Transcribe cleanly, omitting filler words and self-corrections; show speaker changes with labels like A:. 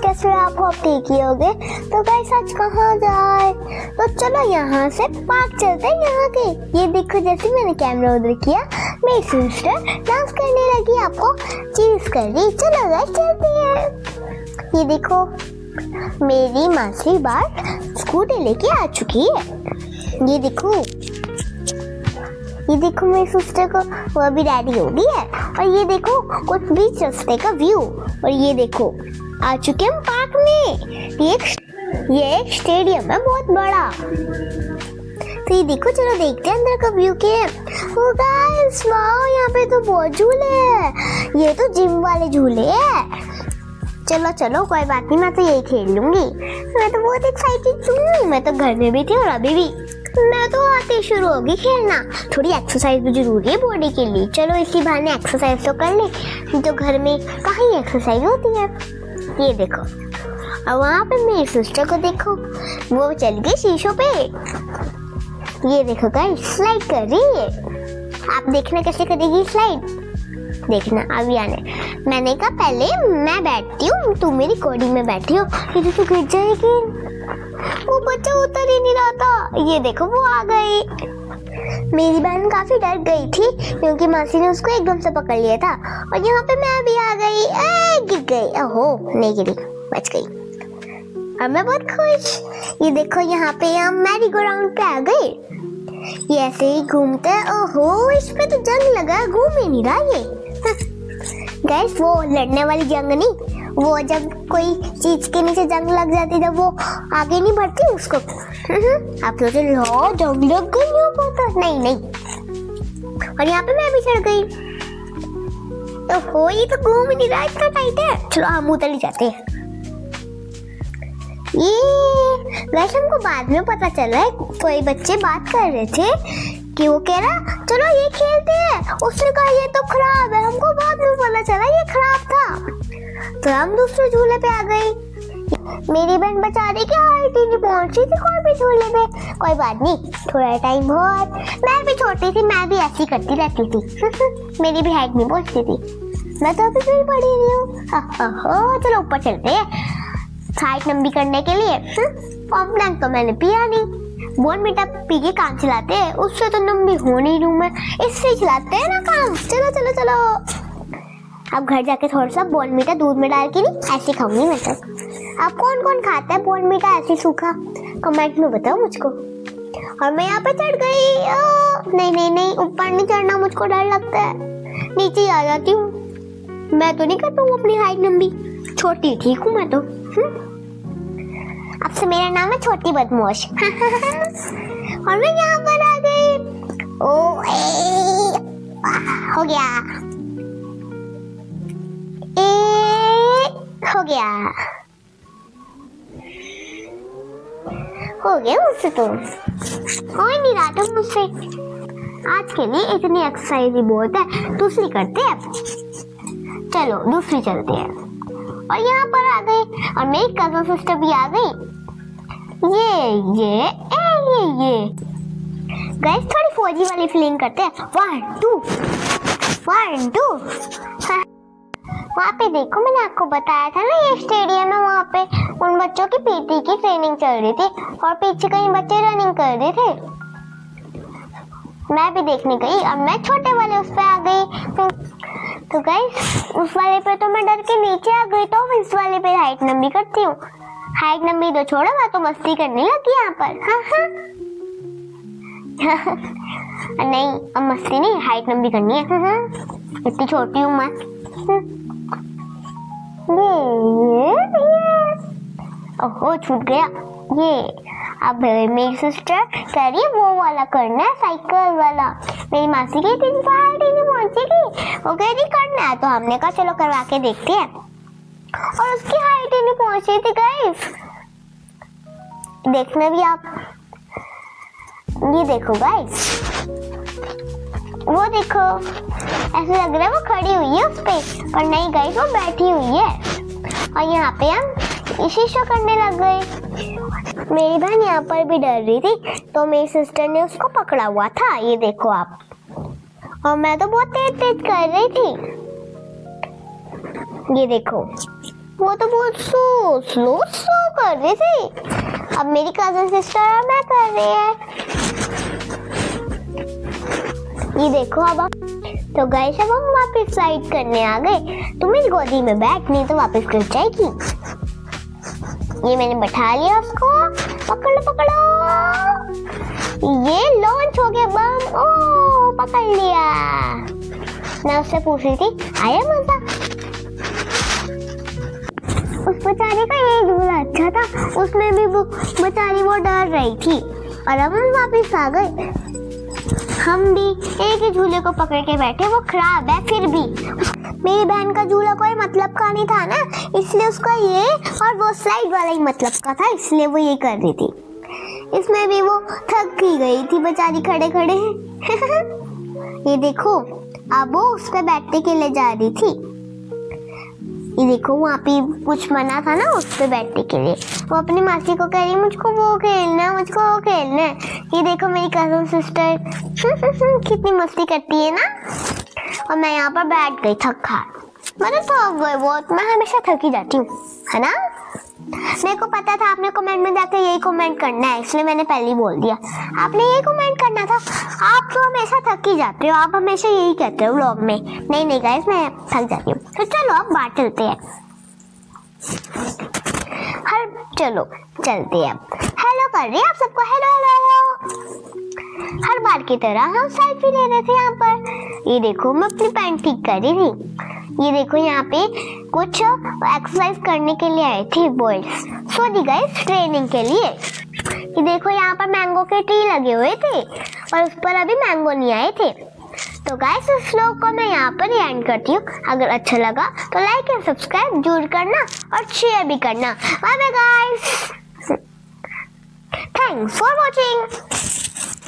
A: कैसे आप होप ठीक ही होगे। तो गाइस आज कहाँ जाए, तो चलो यहाँ से पार्क चलते हैं यहाँ के। ये देखो जैसे मैंने कैमरा उधर किया मेरी सिस्टर डांस करने लगी, आपको चीज कर रही। चलो गाइस चलते हैं। ये देखो मेरी मासी बार स्कूटी लेके आ चुकी है। ये देखो मेरी सिस्टर को वो अभी रेडी हो गई है। और ये देखो कुछ बीच रास्ते का व्यू। और ये देखो आ चुके हम पार्क में। ये एक स्टेडियम है बहुत बड़ा। तो ये देखो चलो देखते हैं अंदर का व्यू क्या है। ओ गाइस वाओ, यहाँ पे तो बहुत झूले हैं। ये तो जिम वाले झूले हैं। चलो कोई बात नहीं, मैं तो यही खेल लूंगी। मैं तो बहुत एक्साइटेड हूँ। मैं तो घर में भी थी और अभी भी। मैं तो आते ही शुरू होगी खेलना। थोड़ी एक्सरसाइज भी जरूरी है बॉडी के लिए। चलो इसी बहाने एक्सरसाइज तो कर ले, तो घर में कहीं एक्सरसाइज होती है। ये देखो और वहाँ पे मेरी सिस्टर को देखो, वो चल गई शीशों पे। ये देखो गाइस स्लाइड कर रही है। आप देखना कैसे करेगी स्लाइड, देखना अभी आने। मैंने कहा पहले मैं बैठती हूँ, तू मेरी कोडी में बैठी हो, ये तो गिर जाएगी। वो बच्चा उतर ही नहीं रहा था। ये देखो वो आ गई। मेरी बहन काफी डर गई थी क्योंकि मासी ने उसको एकदम से पकड़ लिया था। और यहाँ पे मैं भी आ गई। गिर गई। ओहो नहीं गिरी, बच गई। और मैं बहुत खुश। ये देखो यहाँ पे हम मैरी गो राउंड पे आ गए। ये ऐसे ही घूमते हैं। ओहो इस पे तो जंग लगा, घूम ही नहीं रहा ये। गाइस वो लड़ने वाली जंग नहीं, वो जब कोई चीज के नीचे जंग लग जाती जब वो आगे नहीं बढ़ती उसको। आप सोचे लो जंग लग गई यहाँ पर, नहीं। और यहाँ पे मैं भी चढ़ गई। ओहो ये तो घूम ही नहीं रहा, इतना टाइट है। चलो हम उतर ही जाते हैं। ये वैसे हमको बाद में पता चला है, कोई बच्चे बात कर रहे थे कि वो कह रहा चलो ये खेलते हैं। उसने कहा ये तो खराब है। हमको बाद में पता चला ये खराब था, तो हम दूसरे झूले पे आ गए। मेरी बहन बेचारी की हाइट ही नहीं पहुंची थी कोई भी झूले पे। कोई बात नहीं, थोड़ा टाइम बहुत। मैं भी छोटी थी, मैं भी ऐसी करती रहती थी। मेरी भी हाइट नहीं पहुंचती थी। मैं तो अभी भी पढ़ी रही हूँ। चलो ऊपर चलते हैं हाइट लंबी करने के लिए। कॉम्प्लान तो मैंने पिया नहीं। बोर्नविटा पी के काम चलाते हैं, उससे तो लंबी हो नहीं लूं मैं, इससे चलाते हैं ना काम। चलो अब घर जाके थोड़ा सा बोर्नविटा दूध में डाल के नहीं ऐसे खाऊंगी मैं तो। आप कौन खाता है बोर्नविटा ऐसे सूखा, कमेंट में बताओ मुझको। और मैं यहाँ पे चढ़ गई। नहीं ऊपर नहीं चढ़ना, मुझको डर लगता है। नीचे ही आ जाती हूँ। मैं तो नहीं कर पाऊँ अपनी हाइट लंबी, छोटी ठीक हूँ मैं तो। अब से मेरा नाम है छोटी बदमाश। और मैं यहाँ पर आ गई। हो गया मुझसे तो हो ही नहीं रहा था मुझसे। आज के लिए इतनी एक्सरसाइज ही बहुत है, दूसरी करते हैं। चलो दूसरी चलते हैं। और यहाँ पर आ गई और मेरी कजन सिस्टर भी आ गई। ये गाइस थोड़ी फौजी वाली फीलिंग करते हैं। 1 2 वहाँ पे देखो मैंने आपको बताया था ना ये स्टेडियम है। वहाँ पे उन बच्चों की पीटी की ट्रेनिंग चल रही थी और पीछे कहीं बच्चे रनिंग कर रहे थे। मैं भी देखने गई और मैं छोटे वाले उस पे आ गई। तो गाइस उस वाले पे तो मैं डर के नीचे आ गई, तो इस वाले पे हाइट लंबी करती हूँ। हाइट लंबी तो छोड़ो, मैं तो मस्ती करने लगी यहाँ पर। नहीं अब मस्ती नहीं, हाइट लंबी करनी है। इतनी छोटी हूँ मैं। ओहो छूट गया ये। अब मेरी सिस्टर कह रही है वो वाला करना है, साइकिल वाला। मेरी मासी की तीन हाइट ही नहीं पहुंचेगी, वो कह रही करना है। तो हमने कहा चलो करवा के देखते हैं। और उसकी हाइट ही नहीं पहुंची थी गाइस। देखना भी आप, ये देखो गाइस, वो देखो ऐसे लग रहा है वो खड़ी हुई है उस पे, पर नहीं गाइस वो बैठी हुई है। और यहाँ पे हम शीशा करने लग गए। मेरी बहन यहाँ पर भी डर रही थी, तो मेरी सिस्टर ने उसको पकड़ा हुआ था। ये देखो आप। और मैं तो बहुत तेज तेज कर रही थी। ये देखो वो तो बहुत स्लो कर रही थी। अब मेरी कजन सिस्टर और मैं कर रहे हैं। ये देखो अब तो गाइस अब हम वापस फ्लाइट करने आ गए। तुम मेरी गोदी में बैठ, नहीं तो वापस गिर जाएगी। ये मैंने बैठा लिया उसको। पकड़ो। ये लॉन्च हो गया बम। ओ पकड़ लिया। मैं उससे पूछ रही थी आया मजा? उस बेचारे का ये झूला अच्छा था, उसमें भी वो बेचारी वो डर रही थी। और अब हम वापस आ गए। हम भी एक ही झूले को पकड़ के बैठे, वो खराब है फिर भी। मेरी बहन का झूला कोई मतलब का नहीं था ना, इसलिए उसका ये और वो स्लाइड वाला ही मतलब का था, इसलिए वो ये कर रही थी। इसमें भी वो थक ही गई थी बेचारी खड़े खड़े। ये देखो अब वो उस पे बैठने के लिए जा रही थी। ये देखो वहाँ पे कुछ मना था ना उस पे बैठने के लिए। वो अपनी मासी को कह रही मुझको वो खेलना है। ये देखो मेरी कजन सिस्टर कितनी मस्ती करती है ना। और मैं यहाँ पर बैठ गई थक गई बहुत। मैं हमेशा थक ही जाती हूँ, है ना। मेरे को पता था आपने कमेंट में जाकर यही कमेंट करना है, इसलिए मैंने पहले ही बोल दिया। आपने यही कमेंट करना था। आप तो हमेशा थक ही जाते हो, आप हमेशा यही कहते हो व्लॉग में। नहीं गाइस, मैं थक जाती हूँ। तो चलो अब बाहर चलते हैं। चलो चलते हैं। हेलो कर रहे हैं आप सबको। हेलो। हर बार की तरह हम सेल्फी ले रहे थे यहाँ पर। ये देखो मैं अपनी पैंट ठीक कर रही थी। ये देखो यहाँ पे कुछ एक्सरसाइज करने के लिए आए थे बॉयज। सॉरी गाइस, ट्रेनिंग के लिए। ये देखो यहाँ पर मैंगो के ट्री लगे हुए थे और उस पर अभी मैंगो नहीं आए थे। तो गाइस इस व्लॉग को मैं यहाँ पर एंड करती हूँ। अगर अच्छा लगा तो लाइक एंड सब्सक्राइब जरूर करना और शेयर भी करना। Bye bye guys, thanks for watching.